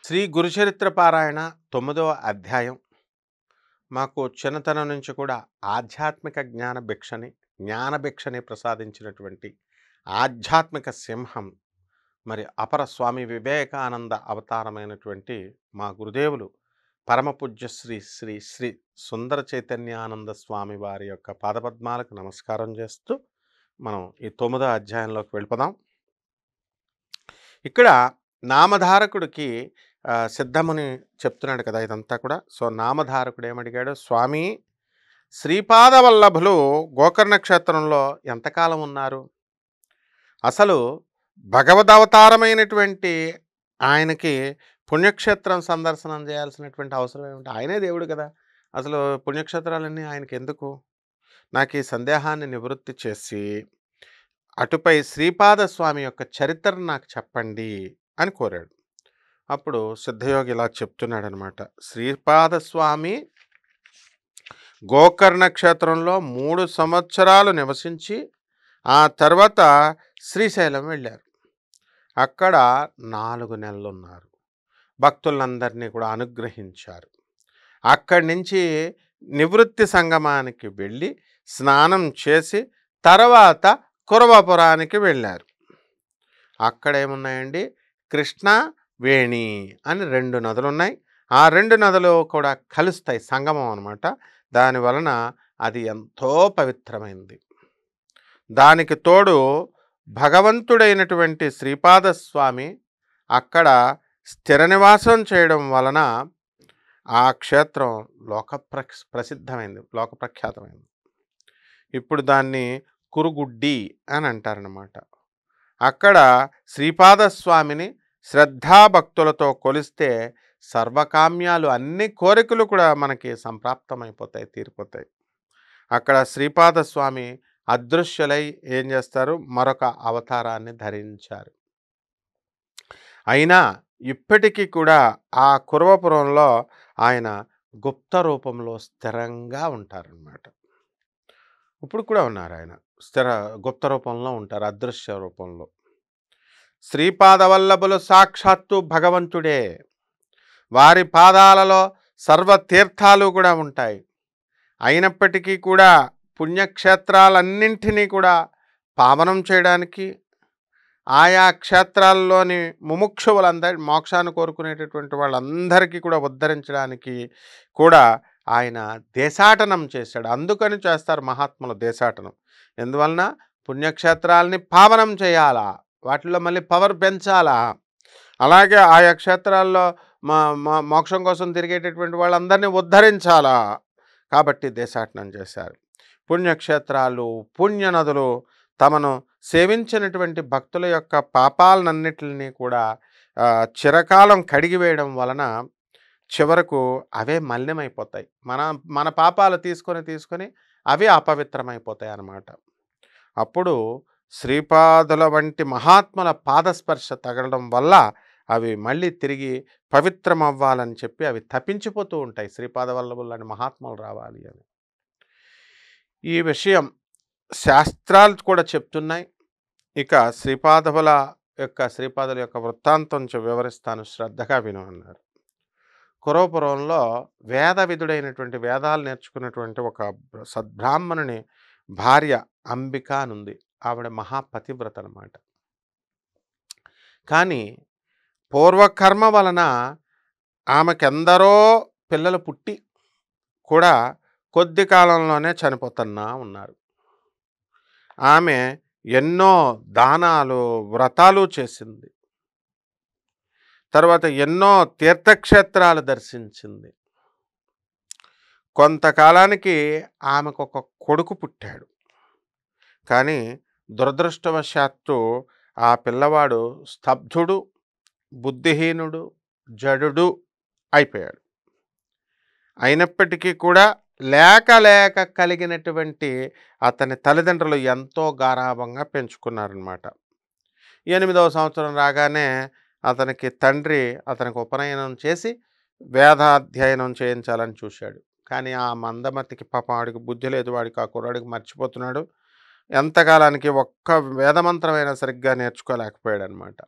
శ్రీ గురుచరిత్ర పారాయణ 9వ అధ్యాయం. మాకు చిన్నతనం నుంచి కూడా ఆధ్యాత్మిక జ్ఞానభిక్షని ప్రసాదించినటువంటి ఆధ్యాత్మిక సింహం మరి అపర స్వామి వివేకానంద అవతారమైనటువంటి మా గురుదేవులు పరమపూజ్య శ్రీ శ్రీ శ్రీ సుందర చైతన్యానంద స్వామి వారి యొక్క పాదపద్మాలకు నమస్కారం చేస్తూ మనం ఈ 9వ అధ్యాయంలోకి వెళ్ళిపోదాం. ఇక్కడ నామధారకుడికి సిద్ధముని చెప్తున్నాడు కదా ఇదంతా కూడా. సో నామధారకుడు ఏమడిగాడు, స్వామి శ్రీపాద వల్లభులు గోకర్ణ క్షేత్రంలో ఎంతకాలం ఉన్నారు? అసలు భగవదవతారమైనటువంటి ఆయనకి పుణ్యక్షేత్రం సందర్శనం చేయాల్సినటువంటి అవసరం ఏమిటి? ఆయనే దేవుడు కదా, అసలు పుణ్యక్షేత్రాలన్నీ ఆయనకి ఎందుకు? నాకు ఈ సందేహాన్ని నివృత్తి చేసి అటుపై శ్రీపాద స్వామి యొక్క చరిత్ర నాకు చెప్పండి అని కోరాడు. అప్పుడు సిద్ధయోగి ఇలా చెప్తున్నాడు అనమాట. శ్రీపాద స్వామి గోకర్ణ క్షేత్రంలో 3 సంవత్సరాలు నివసించి ఆ తర్వాత శ్రీశైలం వెళ్ళారు. అక్కడ 4 నెలలు ఉన్నారు. భక్తులందరినీ కూడా అనుగ్రహించారు. అక్కడి నుంచి నివృత్తి సంగమానికి వెళ్ళి స్నానం చేసి తర్వాత కురవపురానికి వెళ్ళారు. అక్కడ ఏమున్నాయండి, కృష్ణ వేణి అని 2 నదులు ఉన్నాయి. ఆ 2 నదులు కూడా కలుస్తాయి, సంగమం అనమాట. దానివలన అది ఎంతో పవిత్రమైంది. దానికి తోడు భగవంతుడైనటువంటి శ్రీపాద స్వామి అక్కడ స్థిర నివాసం చేయడం వలన ఆ క్షేత్రం ప్రసిద్ధమైంది, లోకప్రఖ్యాతమైంది. ఇప్పుడు దాన్ని కురుగుడ్డి అని అంటారనమాట. అక్కడ శ్రీపాద స్వామిని శ్రద్ధాభక్తులతో కొలిస్తే సర్వకామ్యాలు, అన్ని కోరికలు కూడా మనకి సంప్రాప్తమైపోతాయి, తీరిపోతాయి. అక్కడ శ్రీపాద స్వామి అదృశ్యులై ఏం చేస్తారు, మరొక అవతారాన్ని ధరించారు. అయినా ఇప్పటికీ కూడా ఆ కురవపురంలో ఆయన గుప్త రూపంలో స్థిరంగా ఉంటారన్నమాట. ఇప్పుడు కూడా ఉన్నారు, ఆయన గుప్త రూపంలో ఉంటారు, అదృశ్య రూపంలో. శ్రీపాదవల్లభులు సాక్షాత్తు భగవంతుడే. వారి పాదాలలో సర్వతీర్థాలు కూడా ఉంటాయి. అయినప్పటికీ కూడా పుణ్యక్షేత్రాలన్నింటినీ కూడా పావనం చేయడానికి, ఆయా క్షేత్రాల్లోని ముముక్షువులందరి మోక్షాన్ని కోరుకునేటటువంటి వాళ్ళందరికీ కూడా ఉద్ధరించడానికి కూడా ఆయన దేశాటనం చేశాడు. అందుకని చేస్తారు మహాత్ములు దేశాటనం. ఎందువలన పుణ్యక్షేత్రాలని పావనం చేయాలా, వాటిల్లో మళ్ళీ పవర్ పెంచాలా, అలాగే ఆయా క్షేత్రాల్లో మోక్షం కోసం తిరిగేటటువంటి వాళ్ళందరినీ ఉద్ధరించాలా, కాబట్టి దేశాటనం చేశారు. పుణ్యక్షేత్రాలు, పుణ్యనదులు తమను సేవించినటువంటి భక్తుల యొక్క పాపాలన్నిటిని కూడా చిరకాలం కడిగివేయడం వలన చివరకు అవే మలినమైపోతాయి. మన పాపాలు తీసుకొని అవి అపవిత్రమైపోతాయి అన్నమాట. అప్పుడు శ్రీపాదుల వంటి మహాత్ముల పాదస్పర్శ తగలడం వల్ల అవి మళ్ళీ తిరిగి పవిత్రమవ్వాలని చెప్పి అవి తప్పించిపోతూ ఉంటాయి. శ్రీపాద వల్లభులని మహాత్ములు రావాలి అని ఈ విషయం శాస్త్రాలు కూడా చెప్తున్నాయి. ఇక శ్రీపాదుల యొక్క వృత్తాంతం వివరిస్తాను, శ్రద్ధగా విను అన్నారు. కురవపురంలో వేదవిధుడైనటువంటి, వేదాలు నేర్చుకున్నటువంటి ఒక సద్బ్రాహ్మణుని భార్య అంబిక అనుంది. ఆవిడ మహాపతివ్రత అన్నమాట. కానీ పూర్వకర్మ వలన ఆమెకెందరో పిల్లలు పుట్టి కూడా కొద్ది కాలంలోనే చనిపోతున్నా ఉన్నారు. ఆమె ఎన్నో దానాలు, వ్రతాలు చేసింది. తర్వాత ఎన్నో తీర్థక్షేత్రాలు దర్శించింది. కొంతకాలానికి ఆమెకు ఒక కొడుకు పుట్టాడు. కానీ దురదృష్టవశాత్తు ఆ పిల్లవాడు స్తబ్దుడు, బుద్ధిహీనుడు, జడుడు అయిపోయాడు. అయినప్పటికీ కూడా లేక కలిగినటువంటి అతని తల్లిదండ్రులు ఎంతో గారాభంగా పెంచుకున్నారనమాట. 8వ సంవత్సరం రాగానే అతనికి తండ్రి అతనికి ఉపనయనం చేసి వేదాధ్యయనం చేయించాలని చూశాడు. కానీ ఆ మందమతికి పాపం వాడికి బుద్ధి లేదు, వాడికి ఆ కుర్రాడికి మర్చిపోతున్నాడు. ఎంతకాలానికి ఒక్క వేదమంత్రమైనా సరిగ్గా నేర్చుకోలేకపోయాడు అనమాట.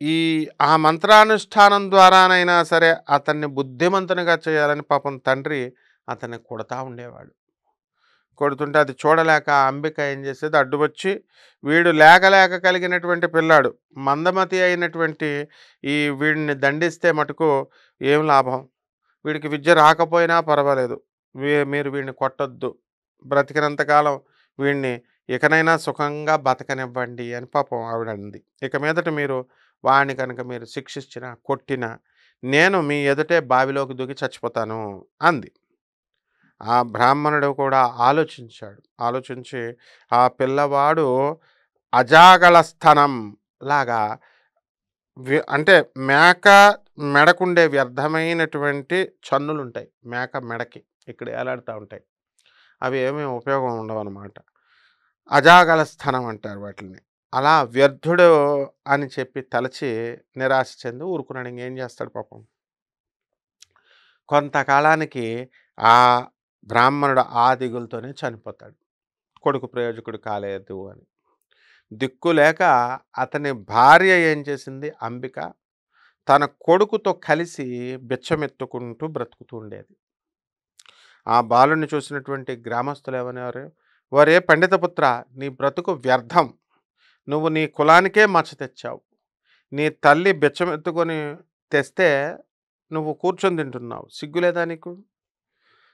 ఈ ఆ మంత్రానుష్ఠానం ద్వారానైనా సరే అతన్ని బుద్ధిమంతునిగా చేయాలని పాపం తండ్రి అతన్ని కొడతా ఉండేవాడు. కొడుతుంటే అది చూడలేక ఆ అంబిక ఏం చేసేది, అడ్డు వచ్చి వీడు లేక లేక కలిగినటువంటి పిల్లాడు, మందమతి అయినటువంటి ఈ వీడిని దండిస్తే మటుకు ఏం లాభం, వీడికి విద్య రాకపోయినా పర్వాలేదు, మీరు వీడిని కొట్టొద్దు, బ్రతికినంత కాలం వీడిని ఇకనైనా సుఖంగా బతకనివ్వండి అని పాపం ఆవిడ అంది. ఇక మీదట మీరు వాడిని కనుక మీరు శిక్షించినా కొట్టినా నేను మీ ఎదుటే బావిలోకి దూకి చచ్చిపోతాను అంది. ఆ బ్రాహ్మణుడు కూడా ఆలోచించాడు. ఆలోచించి ఆ పిల్లవాడు అజాగళస్థనం లాగా అంటే మేక మెడకుండే వ్యర్థమైనటువంటి చన్నులుంటాయి. మేక మెడకి ఇక్కడ ఏలాడుతా ఉంటాయి. అవి ఏమీ ఉపయోగం ఉండవనమాట. అజాగళ స్థనం అంటారు వాటిల్ని. అలా వ్యర్థుడు అని చెప్పి తలచి నిరాశ చెంది ఊరుకున్నాడు. ఇంకేం చేస్తాడు పాపం. కొంతకాలానికి ఆ బ్రాహ్మణుడు ఆ దిగులుతోనే చనిపోతాడు. కొడుకు ప్రయోజకుడు కాలేదు అని. దిక్కు లేక అతని భార్య ఏం చేసింది, అంబిక తన కొడుకుతో కలిసి బిచ్చమెత్తుకుంటూ బ్రతుకుతూ ఉండేది. ఆ బాలుడిని చూసినటువంటి గ్రామస్తులు ఏమనేవారు, "ఒరే పండితపుత్ర, నీ బ్రతుకు వ్యర్థం. నువ్వు నీ కులానికే మచ్చ తెచ్చావు. నీ తల్లి బిచ్చమెత్తుకొని తెస్తే నువ్వు కూర్చొని తింటున్నావు. సిగ్గులేదా నీకు?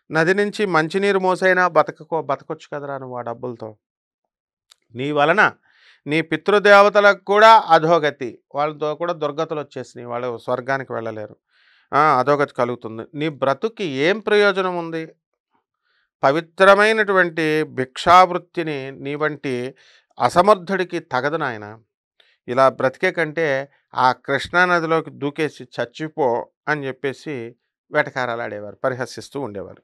నది నుంచి మంచినీరు మోసైనా బతకొచ్చు కదరా నువ్వు ఆ డబ్బులతో. నీ వలన నీ పితృదేవతలకు కూడా అధోగతి, వాళ్ళతో కూడా దుర్గతులు వచ్చేసినాయి, వాళ్ళు స్వర్గానికి వెళ్ళలేరు. అధోగతి కలుగుతుంది. నీ బ్రతుకి ఏం ప్రయోజనం ఉంది? పవిత్రమైనటువంటి భిక్షావృత్తిని నీ వంటి అసమర్థుడికి తగదు నాయన. ఇలా బ్రతికే కంటే ఆ కృష్ణా నదిలోకి దూకేసి చచ్చిపో అని చెప్పేసి వెటకారాలాడేవారు, పరిహసిస్తూ ఉండేవారు.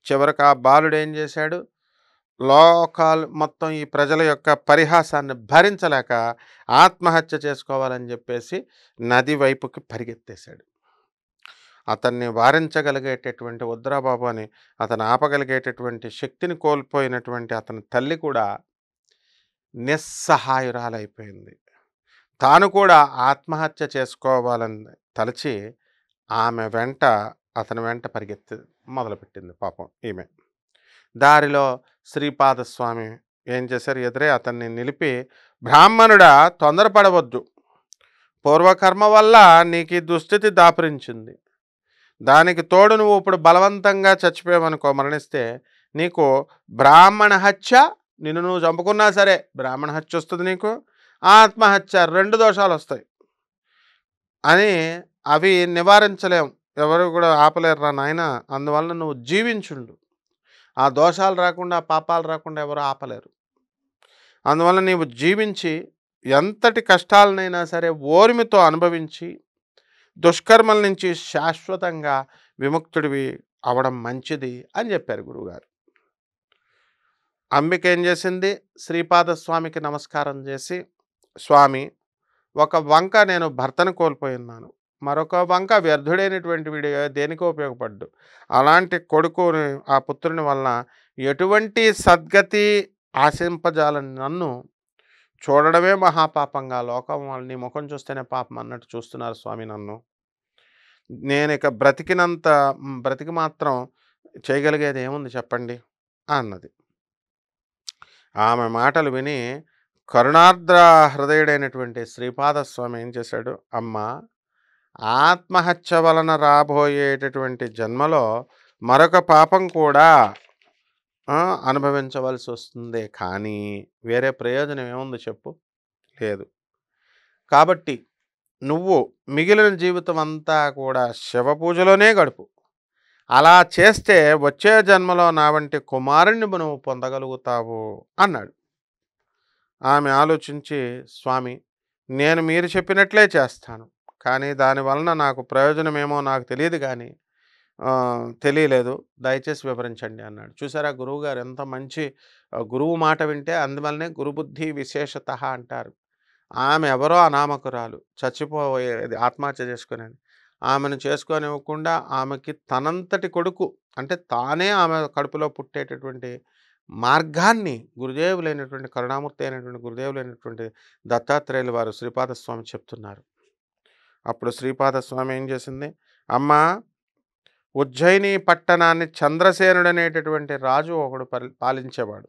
చివరికి ఆ బాలుడు ఏం చేశాడు, లోకాలు మొత్తం ఈ ప్రజల యొక్క పరిహాసాన్ని భరించలేక ఆత్మహత్య చేసుకోవాలని చెప్పేసి నది వైపుకి పరిగెత్తేశాడు. అతన్ని వారించగలిగేటటువంటి వద్దురాబాబు అని అతను ఆపగలిగేటటువంటి శక్తిని కోల్పోయినటువంటి అతని తల్లి కూడా నిస్సహాయురాలైపోయింది. తాను కూడా ఆత్మహత్య చేసుకోవాలని తలచి ఆమె వెంట అతని వెంట పరిగెత్తి మొదలుపెట్టింది పాపం ఈమె. దారిలో శ్రీపాదస్వామి ఏం చేశారు, ఎదురే అతన్ని నిలిపి, బ్రాహ్మణుడా తొందరపడవద్దు, పూర్వకర్మ వల్ల నీకు ఈ దుస్థితి దాపురించింది. దానికి తోడు నువ్వు ఇప్పుడు బలవంతంగా చచ్చిపోయావనుకో, మరణిస్తే నీకు బ్రాహ్మణ హత్య, నిన్ను నువ్వు చంపుకున్నా సరే బ్రాహ్మణ హత్య వస్తుంది, నీకు ఆత్మహత్య, 2 దోషాలు వస్తాయి అని. అవి నివారించలేం, ఎవరు కూడా ఆపలేరురా నాయన. అందువలన నువ్వు జీవించుండు. ఆ దోషాలు రాకుండా, పాపాలు రాకుండా ఎవరు ఆపలేరు. అందువల్ల నీవు జీవించి ఎంతటి కష్టాలనైనా సరే ఓర్మితో అనుభవించి దుష్కర్మల నుంచి శాశ్వతంగా విముక్తుడివి అవడం మంచిది అని చెప్పారు గురువుగారు. అంబిక ఏం చేసింది, శ్రీపాదస్వామికి నమస్కారం చేసి, స్వామి, ఒక వంక నేను భర్తను కోల్పోయి ఉన్నాను, మరొక వంక వ్యర్థుడైనటువంటి వీడు దేనికో ఉపయోగపడ్డు. అలాంటి కొడుకుని, ఆ పుత్రుని వలన ఎటువంటి సద్గతి ఆశింపజాలని నన్ను చూడడమే మహాపాపంగా, లోకం వాళ్ళు నీ ముఖం చూస్తేనే పాపం అన్నట్టు చూస్తున్నారు స్వామి నన్ను. నేను ఇక బ్రతికి మాత్రం చేయగలిగేది ఏముంది చెప్పండి అన్నది. ఆమె మాటలు విని కరుణార్ద్ర హృదయుడైనటువంటి శ్రీపాదస్వామి ఏం చేశాడు, అమ్మా, ఆత్మహత్య వలన రాబోయేటటువంటి జన్మలో మరొక పాపం కూడా అనుభవించవలసి వస్తుంది, కానీ వేరే ప్రయోజనం ఏముంది చెప్పు, లేదు. కాబట్టి నువ్వు మిగిలిన జీవితం అంతా కూడా శివ పూజలోనే గడుపు. అలా చేస్తే వచ్చే జన్మలో నా వంటి కుమారుణ్ణి నువ్వు పొందగలుగుతావు అన్నాడు. ఆమె ఆలోచించి, స్వామి, నేను మీరు చెప్పినట్లే చేస్తాను, కానీ దానివలన నాకు ప్రయోజనమేమో నాకు తెలియదు, కానీ తెలియలేదు, దయచేసి వివరించండి అన్నాడు. చూసారా గురువుగారు ఎంత మంచి గురువు మాట వింటే, అందువల్లనే గురుబుద్ధి విశేషత అంటారు. ఆమె ఎవరో అనామకురాలు, చచ్చిపోయేది, ఆత్మహత్య చేసుకునేది. ఆమెను చేసుకోనివ్వకుండా ఆమెకి తనంతటి కొడుకు అంటే తానే ఆమె కడుపులో పుట్టేటటువంటి మార్గాన్ని గురుదేవులైనటువంటి కరుణామూర్తి అయినటువంటి గురుదేవులైనటువంటి దత్తాత్రేయులు వారు శ్రీపాదస్వామి చెప్తున్నారు. అప్పుడు శ్రీపాద స్వామి ఏం చేసింది, అమ్మా, ఉజ్జయిని పట్టణాన్ని చంద్రసేనుడనేటటువంటి రాజు ఒకడు పాలించేవాడు.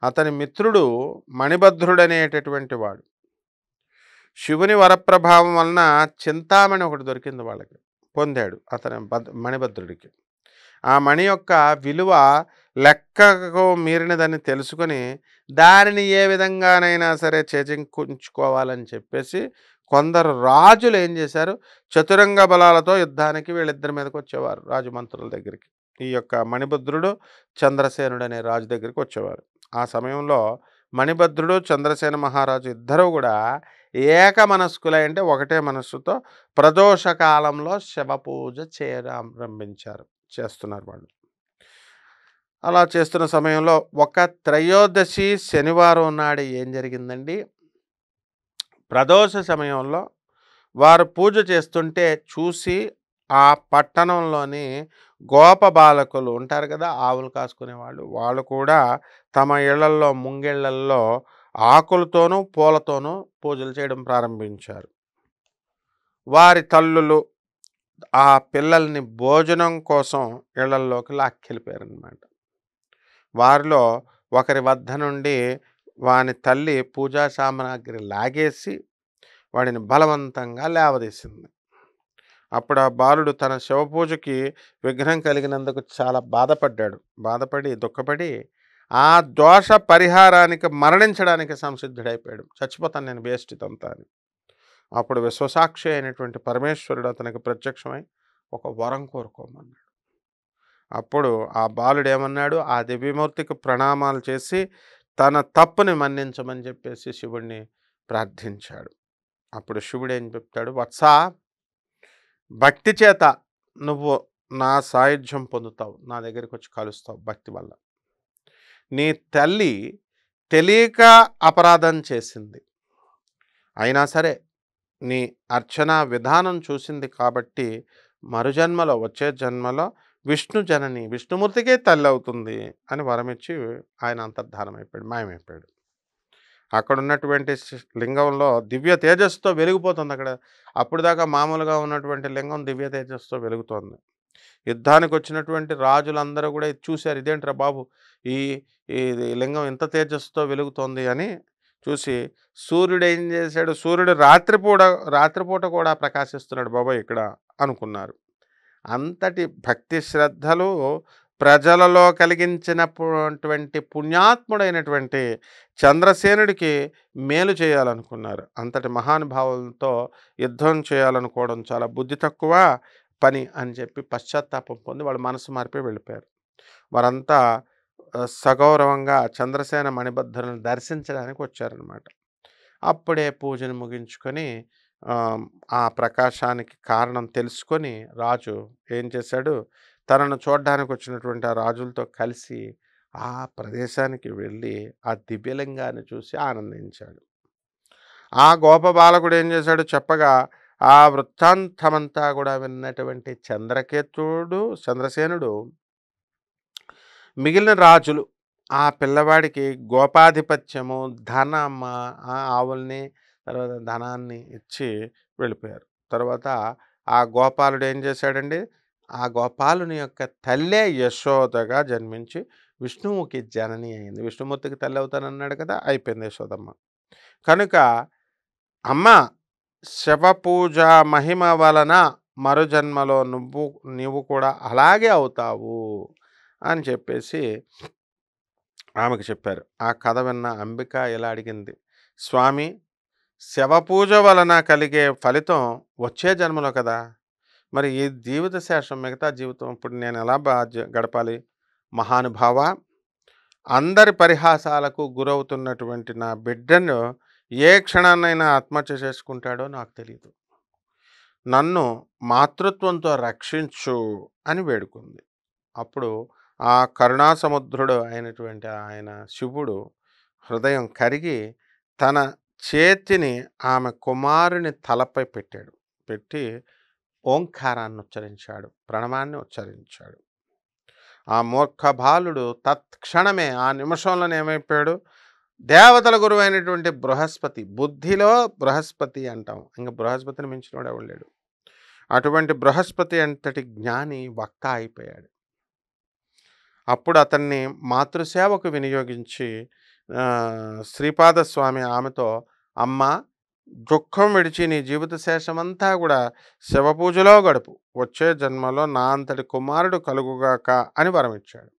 అతని మిత్రుడు మణిభద్రుడనేటటువంటి వాడు. శివుని వరప్రభావం వలన చింతామణి ఒకటి దొరికింది వాళ్ళకి, పొందాడు అతని మణిభద్రుడికి. ఆ మణి యొక్క విలువ లెక్కకు మీరినదని తెలుసుకొని దానిని ఏ విధంగానైనా సరే చేజించుకోవాలని చెప్పేసి కొందరు రాజులు ఏం చేశారు, చతురంగ బలాలతో యుద్ధానికి వీళ్ళిద్దరి మీదకి వచ్చేవారు రాజు మంత్రుల దగ్గరికి. ఈ యొక్క మణిభద్రుడు, చంద్రసేనుడు అనే రాజు దగ్గరికి వచ్చేవారు. ఆ సమయంలో మణిభద్రుడు, చంద్రసేన మహారాజు ఇద్దరూ కూడా ఏక మనస్కులై, అంటే ఒకటే మనస్సుతో ప్రదోష కాలంలో శవ పూజ చేస్తున్నారు వాళ్ళు. అలా చేస్తున్న సమయంలో ఒక త్రయోదశి శనివారం నాడు ఏం జరిగిందండి, ప్రదోష సమయంలో వారు పూజ చేస్తుంటే చూసి ఆ పట్టణంలోని గోప బాలకులు ఉంటారు కదా, ఆవులు కాసుకునే వాళ్ళు, వాళ్ళు కూడా తమ ఇళ్లల్లో ముంగిళ్లల్లో ఆకులతోనూ పూలతోనూ పూజలు చేయడం ప్రారంభించారు. వారి తల్లులు ఆ పిల్లల్ని భోజనం కోసం ఇళ్లల్లోకి లాక్కెళ్ళిపోయారనమాట. వారిలో ఒకరి వద్ద నుండి వాని తల్లి పూజా సామాగ్రి లాగేసి వాడిని బలవంతంగా లేవదీసింది. అప్పుడు ఆ బాలుడు తన శవపూజకి విఘ్నం కలిగినందుకు చాలా బాధపడి దుఃఖపడి ఆ దోష పరిహారానికి మరణించడానికి సంసిద్ధుడైపోయాడు. చచ్చిపోతాను నేను వేస్టిదంతా అని. అప్పుడు విశ్వసాక్షి అయినటువంటి పరమేశ్వరుడు అతనికి ప్రత్యక్షమై ఒక వరం కోరుకోమన్నాడు. అప్పుడు ఆ బాలుడు ఏమన్నాడు, ఆ దివ్యమూర్తికి ప్రణామాలు చేసి తన తప్పుని మన్నించమని చెప్పేసి శివుడిని ప్రార్థించాడు. అప్పుడు శివుడు ఏం చెప్తాడు, వత్సా, భక్తి చేత నువ్వు నా సాయుధ్యం పొందుతావు, నా దగ్గరికి వచ్చి కలుస్తావు భక్తి వల్ల. నీ తల్లి తెలియక అపరాధం చేసింది, అయినా సరే నీ అర్చన విధానం చూసింది కాబట్టి మరుజన్మలో, వచ్చే జన్మలో విష్ణు జనని, విష్ణుమూర్తికే తల్లి అవుతుంది అని వరమిచ్చి ఆయన అంతర్ధానమైపోయాడు, మాయమైపోయాడు. అక్కడ ఉన్నటువంటి లింగంలో దివ్య తేజస్సుతో వెలిగిపోతుంది. అప్పుడు దాకా మామూలుగా ఉన్నటువంటి లింగం దివ్య తేజస్సుతో వెలుగుతోంది. యుద్ధానికి వచ్చినటువంటి రాజులందరూ కూడా ఇది చూశారు, ఇదేంట్రా బాబు ఈ ఈ లింగం ఇంత తేజస్సుతో వెలుగుతోంది అని చూసి సూర్యుడు ఏం చేశాడు, సూర్యుడు రాత్రిపూట కూడా ప్రకాశిస్తున్నాడు బాబా ఇక్కడ అనుకున్నారు. అంతటి భక్తి శ్రద్ధలు ప్రజలలో కలిగించినటువంటి పుణ్యాత్ముడైనటువంటి చంద్రసేనుడికి మేలు చేయాలనుకున్నారు. అంతటి మహానుభావులతో యుద్ధం చేయాలనుకోవడం చాలా బుద్ధి తక్కువ పని అని చెప్పి పశ్చాత్తాపం పొంది వాళ్ళు మనసు మారిపోయి వెళ్ళిపోయారు. వారంతా సగౌరవంగా చంద్రసేన మణిభద్రులను దర్శించడానికి వచ్చారనమాట. అప్పుడే పూజను ముగించుకొని ఆ ప్రకాశానికి కారణం తెలుసుకొని రాజు ఏం చేశాడు, తనను చూడడానికి వచ్చినటువంటి ఆ రాజులతో కలిసి ఆ ప్రదేశానికి వెళ్ళి ఆ దివ్యలింగాన్ని చూసి ఆనందించాడు. ఆ గోప బాలకుడు ఏం చేశాడు చెప్పగా ఆ వృత్తాంతమంతా కూడా విన్నటువంటి చంద్రసేనుడు మిగిలిన రాజులు ఆ పిల్లవాడికి గోపాధిపత్యము, ఆవుల్ని, తర్వాత ధనాన్ని ఇచ్చి వెళ్ళిపోయారు. తర్వాత ఆ గోపాలుడు ఏం చేశాడండి, ఆ గోపాలుని యొక్క తల్లే యశోదగా జన్మించి విష్ణువుకి జనని అయింది. విష్ణుమూర్తికి తల్లి అవుతానన్నాడు కదా, అయిపోయింది యశోదమ్మ. కనుక అమ్మ, శవపూజ మహిమ వలన మరుజన్మలో నీవు కూడా అలాగే అవుతావు అని చెప్పేసి ఆమెకు చెప్పారు. ఆ కథ విన్న అంబిక ఇలా అడిగింది, స్వామి, శవపూజ వలన కలిగే ఫలితం వచ్చే జన్మలో కదా, మరి ఈ జీవిత శేషం, మిగతా జీవితం ఇప్పుడు నేను ఎలా గడపాలి? మహానుభావ, అందరి పరిహాసాలకు గురవుతున్నటువంటి నా బిడ్డను ఏ క్షణాన్నైనా ఆత్మహత్య చేసుకుంటాడో నాకు తెలియదు, నన్ను మాతృత్వంతో రక్షించు అని వేడుకుంది. అప్పుడు ఆ కరుణాసముద్రుడు అయినటువంటి ఆయన శివుడు హృదయం కరిగి తన చేతిని ఆమె కుమారుని తలపై పెట్టి ఓంకారాన్ని ఉచ్చరించాడు, ప్రణవాన్ని ఉచ్చరించాడు. ఆ మూర్ఖ బాలుడు తత్క్షణమే, ఆ నిమిషంలోనే ఏమైపోయాడు, దేవతల గురువైనటువంటి బృహస్పతి, బుద్ధిలో బృహస్పతి అంటాం. ఇంక బృహస్పతిని మించినోడు ఎవడు లేడు. అటువంటి బృహస్పతి అంతటి జ్ఞాని వక్త అయిపోయాడు. అప్పుడు అతన్ని మాతృసేవకు వినియోగించి శ్రీపాద స్వామి ఆమెతో, "అమ్మా, దుఃఖం విడిచి నీ జీవిత శేషమంతా కూడా శివపూజలో గడుపు. వచ్చే జన్మలో నా అంతటి కుమారుడు కలుగుగాక" అని వరమిచ్చాడు.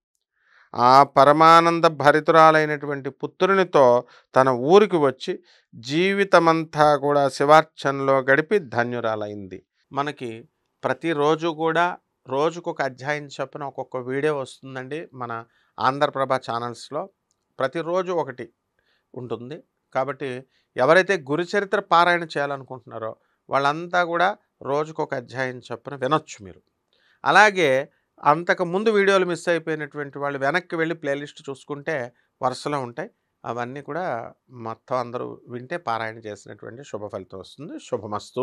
ఆ పరమానంద భరితురాలైనటువంటి పుత్రునితో తన ఊరికి వచ్చి జీవితమంతా కూడా శివార్చనలో గడిపి ధన్యురాలైంది. మనకి ప్రతిరోజు కూడా రోజుకొక అధ్యాయం చొప్పున ఒక్కొక్క వీడియో వస్తుందండి మన ఆంధ్రప్రభ ఛానల్స్‌లో. ప్రతిరోజు ఒకటి ఉంటుంది. కాబట్టి ఎవరైతే గురుచరిత్ర పారాయణ చేయాలనుకుంటున్నారో వాళ్ళంతా కూడా రోజుకొక అధ్యాయం చొప్పున వినొచ్చు మీరు. అలాగే అంతకుముందు వీడియోలు మిస్ అయిపోయినటువంటి వాళ్ళు వెనక్కి వెళ్ళి ప్లేలిస్ట్ చూసుకుంటే వరుసలో ఉంటాయి. అవన్నీ కూడా మొత్తం అందరూ వింటే పారాయణ చేసినటువంటి శుభ ఫలితం వస్తుంది. శుభమస్తు.